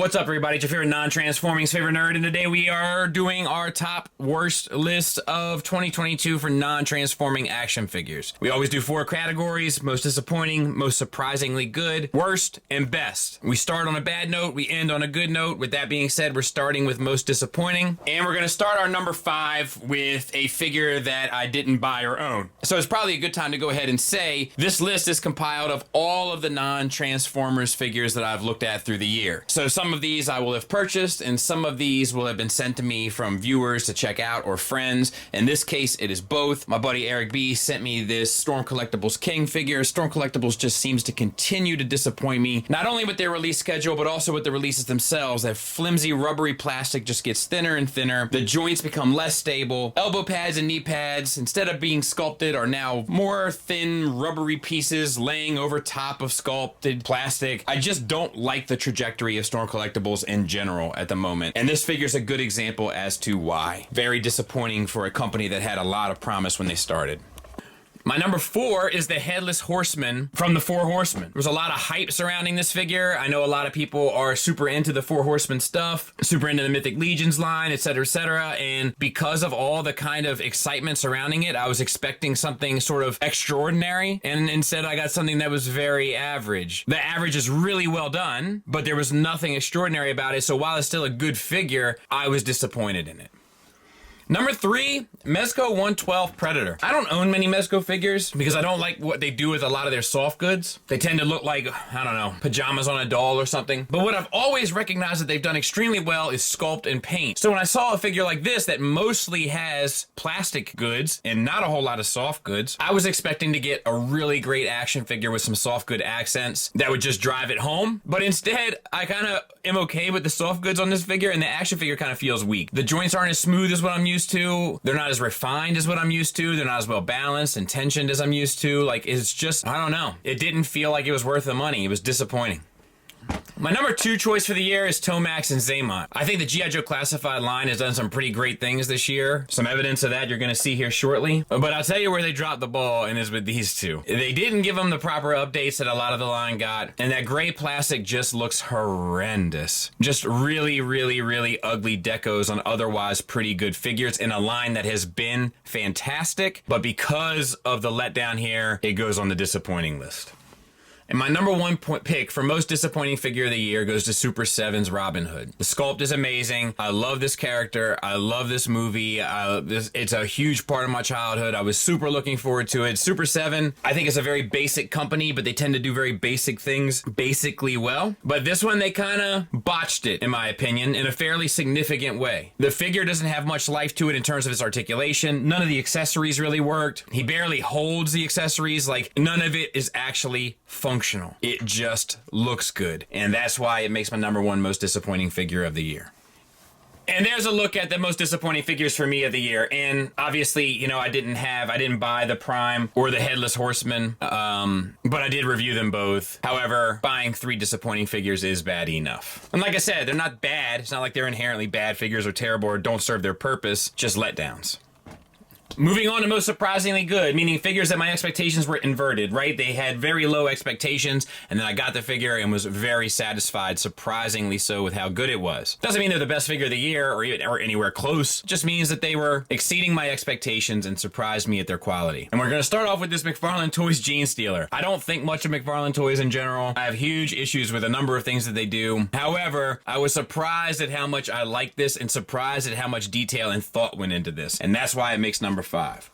What's up, everybody? It's your favorite non-transforming's favorite nerd, and today we are doing our top worst list of 2022 for non-transforming action figures. We always do 4 categories: most disappointing, most surprisingly good, worst, and best. We start on a bad note, we end on a good note. With that being said, we're starting with most disappointing, and we're going to start our number 5 with a figure that I didn't buy or own. So it's probably a good time to go ahead and say this list is compiled of all of the non-Transformers figures that I've looked at through the year. So some of these I will have purchased, and some of these will have been sent to me from viewers to check out or friends. In this case, it is both. My buddy Eric B sent me this Storm Collectibles King figure. Storm Collectibles just seems to continue to disappoint me, not only with their release schedule, but also with the releases themselves. That flimsy, rubbery plastic just gets thinner and thinner. The joints become less stable. Elbow pads and knee pads, instead of being sculpted, are now more thin, rubbery pieces laying over top of sculpted plastic. I just don't like the trajectory of Storm Collectibles in general at the moment, and this figure's a good example as to why. Very disappointing for a company that had a lot of promise when they started. My number 4 is the Headless Horseman from the Four Horsemen. There's a lot of hype surrounding this figure. I know a lot of people are super into the Four Horsemen stuff, super into the Mythic Legions line, etc., etc., and because of all the kind of excitement surrounding it, I was expecting something sort of extraordinary, and instead I got something that was very average. The average is really well done, but there was nothing extraordinary about it, so while it's still a good figure, I was disappointed in it. Number 3, Mezco 112 Predator. I don't own many Mezco figures because I don't like what they do with a lot of their soft goods. They tend to look like, I don't know, pajamas on a doll or something. But what I've always recognized that they've done extremely well is sculpt and paint. So when I saw a figure like this that mostly has plastic goods and not a whole lot of soft goods, I was expecting to get a really great action figure with some soft good accents that would just drive it home. But instead, I kind of am okay with the soft goods on this figure, and the action figure kind of feels weak. The joints aren't as smooth as what I'm used to. They're not as refined as what I'm used to. They're not as well balanced and tensioned as I'm used to. Like, it's just, I don't know. It didn't feel like it was worth the money. It was disappointing. My number 2 choice for the year is Tomax and Zaymot. I think the G.I. Joe Classified line has done some pretty great things this year. Some evidence of that you're going to see here shortly. But I'll tell you where they dropped the ball, and is with these two. They didn't give them the proper updates that a lot of the line got, and that gray plastic just looks horrendous. Just really, really, really ugly decos on otherwise pretty good figures in a line that has been fantastic, but because of the letdown here, it goes on the disappointing list. And my number 1 pick for most disappointing figure of the year goes to Super 7's Robin Hood. The sculpt is amazing. I love this character. I love this movie. It's a huge part of my childhood. I was super looking forward to it. Super 7, I think, is a very basic company, but they tend to do very basic things basically well. But this one, they kind of botched it, in my opinion, in a fairly significant way. The figure doesn't have much life to it in terms of its articulation. None of the accessories really worked. He barely holds the accessories. Like, none of it is actually functional. It just looks good, and that's why it makes my number 1 most disappointing figure of the year. And there's a look at the most disappointing figures for me of the year. And obviously, you know, I didn't buy the Prime or the Headless Horseman, but I did review them both. However, buying 3 disappointing figures is bad enough. And like I said, they're not bad. It's not like they're inherently bad figures or terrible or don't serve their purpose, just letdowns. Moving on to most surprisingly good, meaning figures that my expectations were inverted, right? They had very low expectations, and then I got the figure and was very satisfied, surprisingly so, with how good it was. Doesn't mean they're the best figure of the year or anywhere close. Just means that they were exceeding my expectations and surprised me at their quality. And we're going to start off with this McFarlane Toys Gene Stealer. I don't think much of McFarlane Toys in general. I have huge issues with a number of things that they do. However, I was surprised at how much I liked this and surprised at how much detail and thought went into this. And that's why it makes number 5.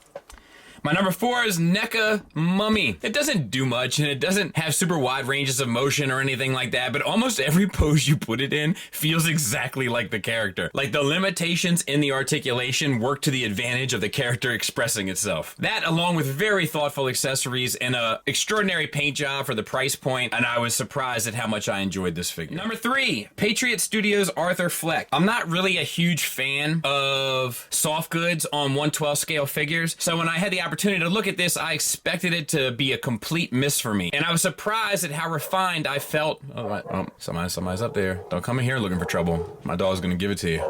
My number 4 is NECA Mummy. It doesn't do much, and it doesn't have super wide ranges of motion or anything like that, but almost every pose you put it in feels exactly like the character. Like, the limitations in the articulation work to the advantage of the character expressing itself. That, along with very thoughtful accessories and a extraordinary paint job for the price point, and I was surprised at how much I enjoyed this figure. Number 3, Patriot Studios Arthur Fleck. I'm not really a huge fan of soft goods on 1/12 scale figures, so when I had the opportunity to look at this, I expected it to be a complete miss for me. And I was surprised at how refined I felt. Oh, somebody's up there. Don't come in here looking for trouble. My dog's gonna give it to you.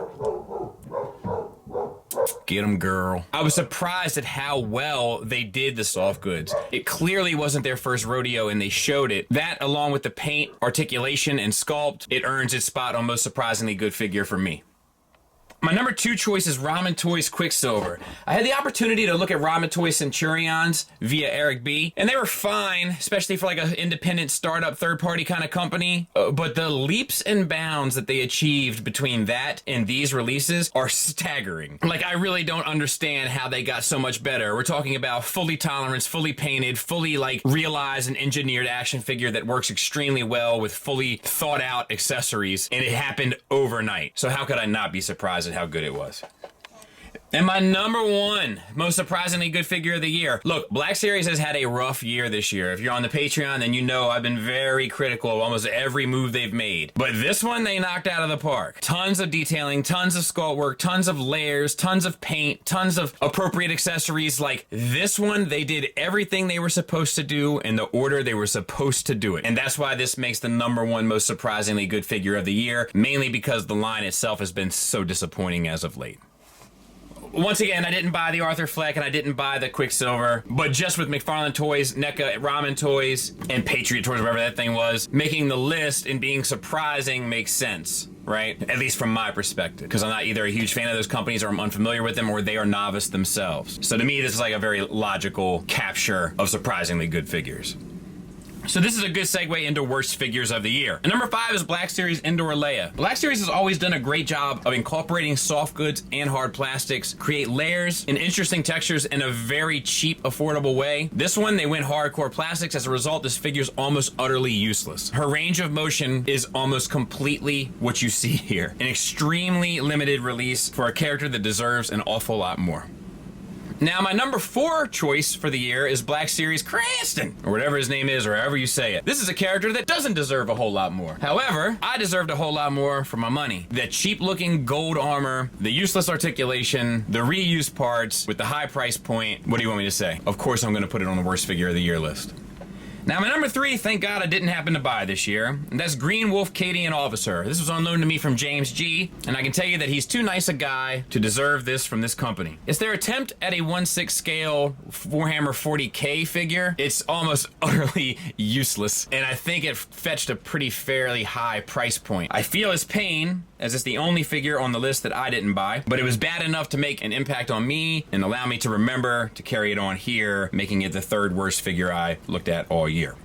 Get 'em, girl. I was surprised at how well they did the soft goods. It clearly wasn't their first rodeo and they showed it. That, along with the paint, articulation, and sculpt, it earns its spot on most surprisingly good figure for me. My number 2 choice is Ramen Toys Quicksilver. I had the opportunity to look at Ramen Toys Centurions via Eric B, and they were fine, especially for like an independent startup third-party kind of company. But the leaps and bounds that they achieved between that and these releases are staggering. Like, I really don't understand how they got so much better. We're talking about fully tolerance, fully painted, fully like realized and engineered action figure that works extremely well with fully thought out accessories, and it happened overnight. So how could I not be surprised at how good it was? And my number 1 most surprisingly good figure of the year. Look, Black Series has had a rough year this year. If you're on the Patreon, then you know I've been very critical of almost every move they've made. But this one, they knocked out of the park. Tons of detailing, tons of sculpt work, tons of layers, tons of paint, tons of appropriate accessories. Like, this one, they did everything they were supposed to do in the order they were supposed to do it. And that's why this makes the number 1 most surprisingly good figure of the year, mainly because the line itself has been so disappointing as of late. Once again, I didn't buy the Arthur Fleck and I didn't buy the Quicksilver, but just with McFarlane Toys, NECA Ramen Toys, and Patriot Toys, whatever that thing was, making the list and being surprising makes sense, right? At least from my perspective, because I'm not either a huge fan of those companies or I'm unfamiliar with them or they are novice themselves. So to me, this is like a very logical capture of surprisingly good figures. So this is a good segue into worst figures of the year. And number 5 is Black Series Indoor Leia. Black Series has always done a great job of incorporating soft goods and hard plastics, create layers and interesting textures in a very cheap, affordable way. This one, they went hardcore plastics. As a result, this figure's almost utterly useless. Her range of motion is almost completely what you see here. An extremely limited release for a character that deserves an awful lot more. Now, my number 4 choice for the year is Black Series Cranston, or whatever his name is, or however you say it. This is a character that doesn't deserve a whole lot more. However, I deserved a whole lot more for my money. The cheap-looking gold armor, the useless articulation, the reused parts, with the high price point. What do you want me to say? Of course, I'm going to put it on the worst figure of the year list. Now, my number 3, thank God I didn't happen to buy this year, and that's Green Wolf Cadian Officer. This was on loan to me from James G, and I can tell you that he's too nice a guy to deserve this from this company. It's their attempt at a 1/6 scale Warhammer 40K figure. It's almost utterly useless, and I think it fetched a pretty fairly high price point. I feel his pain, as it's the only figure on the list that I didn't buy, but it was bad enough to make an impact on me and allow me to remember to carry it on here, making it the 3rd worst figure I looked at all year.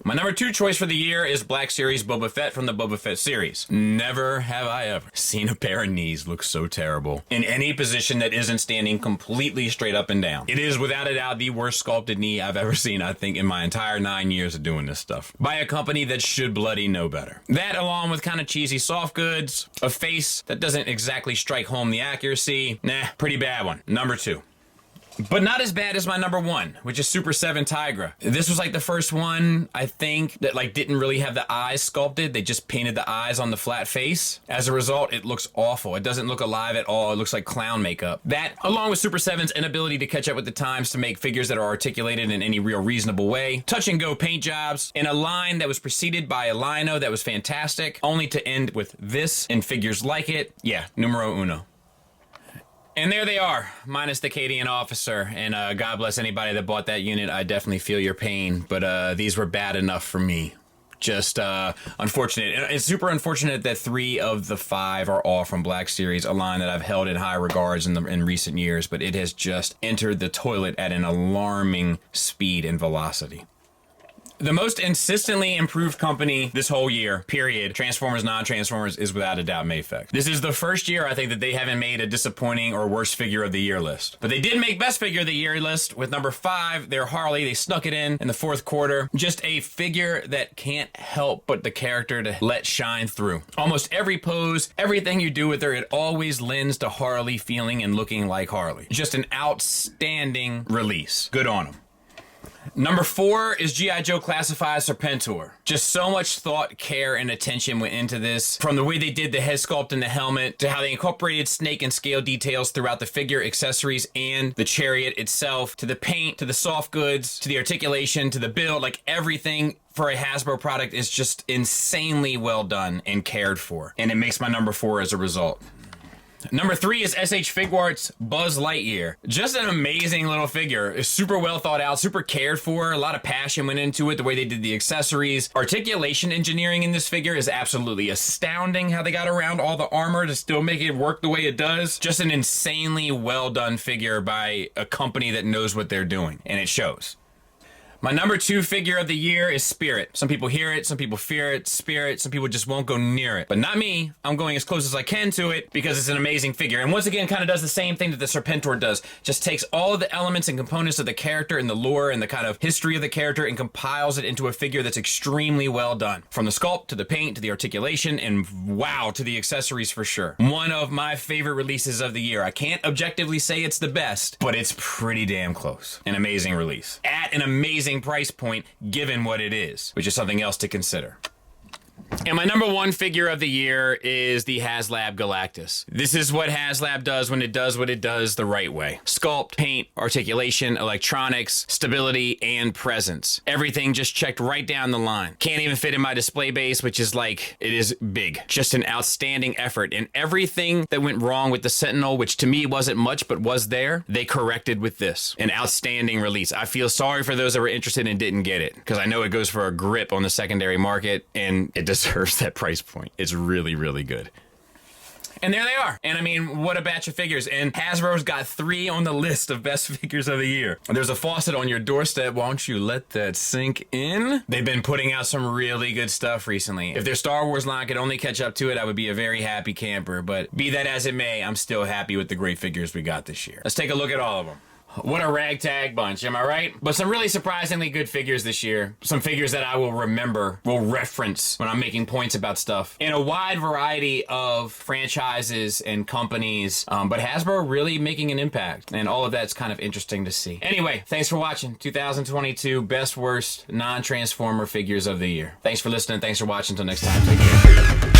My number 2 choice for the year is Black Series Boba Fett from the Boba Fett series. Never have I ever seen a pair of knees look so terrible in any position that isn't standing completely straight up and down. It is without a doubt the worst sculpted knee I've ever seen, I think, in my entire 9 years of doing this stuff. By a company that should bloody know better. That, along with kind of cheesy soft goods, a face that doesn't exactly strike home the accuracy. Nah, pretty bad one. Number 2. But not as bad as my number 1, which is Super 7 Tigra. This was like the first one, I think, that like didn't really have the eyes sculpted. They just painted the eyes on the flat face. As a result, it looks awful. It doesn't look alive at all. It looks like clown makeup. That, along with Super 7's inability to catch up with the times to make figures that are articulated in any real reasonable way, touch and go paint jobs, in a line that was preceded by a lino that was fantastic, only to end with this and figures like it. Yeah, numero uno. And there they are, minus the Cadian Officer, and God bless anybody that bought that unit. I definitely feel your pain, but these were bad enough for me. Just unfortunate. It's super unfortunate that 3 of the 5 are all from Black Series, a line that I've held in high regards in recent years, but it has just entered the toilet at an alarming speed and velocity. The most consistently improved company this whole year, period, Transformers, non-Transformers, is without a doubt Mayfect. This is the first year, I think, that they haven't made a disappointing or worst figure of the year list. But they did make best figure of the year list with number 5, their Harley. They snuck it in the 4th quarter. Just a figure that can't help but the character to let shine through. Almost every pose, everything you do with her, it always lends to Harley feeling and looking like Harley. Just an outstanding release. Good on them. Number 4 is G.I. Joe Classified Serpentor. Just so much thought, care, and attention went into this. From the way they did the head sculpt and the helmet, to how they incorporated snake and scale details throughout the figure, accessories, and the chariot itself, to the paint, to the soft goods, to the articulation, to the build, like everything for a Hasbro product is just insanely well done and cared for. And it makes my number 4 as a result. Number 3 is SH Figuarts Buzz Lightyear. Just an amazing little figure. It's super well thought out, super cared for. A lot of passion went into it, the way they did the accessories. Articulation engineering in this figure is absolutely astounding, how they got around all the armor to still make it work the way it does. Just an insanely well done figure by a company that knows what they're doing, and it shows. My number 2 figure of the year is Spirit. Some people hear it, some people fear it, Spirit, some people just won't go near it. But not me. I'm going as close as I can to it because it's an amazing figure. And once again, kind of does the same thing that the Serpentor does. Just takes all of the elements and components of the character and the lore and the kind of history of the character and compiles it into a figure that's extremely well done. From the sculpt to the paint to the articulation and wow, to the accessories for sure. One of my favorite releases of the year. I can't objectively say it's the best, but it's pretty damn close. An amazing release. At an amazing price point given what it is, which is something else to consider. And my number 1 figure of the year is the HasLab Galactus. This is what HasLab does when it does what it does the right way. Sculpt, paint, articulation, electronics, stability, and presence. Everything just checked right down the line. Can't even fit in my display base, which is like, it is big. Just an outstanding effort. And everything that went wrong with the Sentinel, which to me wasn't much, but was there, they corrected with this. An outstanding release. I feel sorry for those that were interested and didn't get it, because I know it goes for a grip on the secondary market, and it deserves that price point. It's really, really good. And there they are. And I mean, what a batch of figures. And Hasbro's got 3 on the list of best figures of the year. There's a faucet on your doorstep. Won't you let that sink in? They've been putting out some really good stuff recently. If their Star Wars line could only catch up to it, I would be a very happy camper. But be that as it may, I'm still happy with the great figures we got this year. Let's take a look at all of them. What a ragtag bunch, am I right? But some really surprisingly good figures this year. Some figures that I will remember, will reference when I'm making points about stuff. In a wide variety of franchises and companies, but Hasbro really making an impact. And all of that's kind of interesting to see. Anyway, thanks for watching. 2022 Best Worst Non-Transformer Figures of the Year. Thanks for listening. Thanks for watching. Until next time, take care.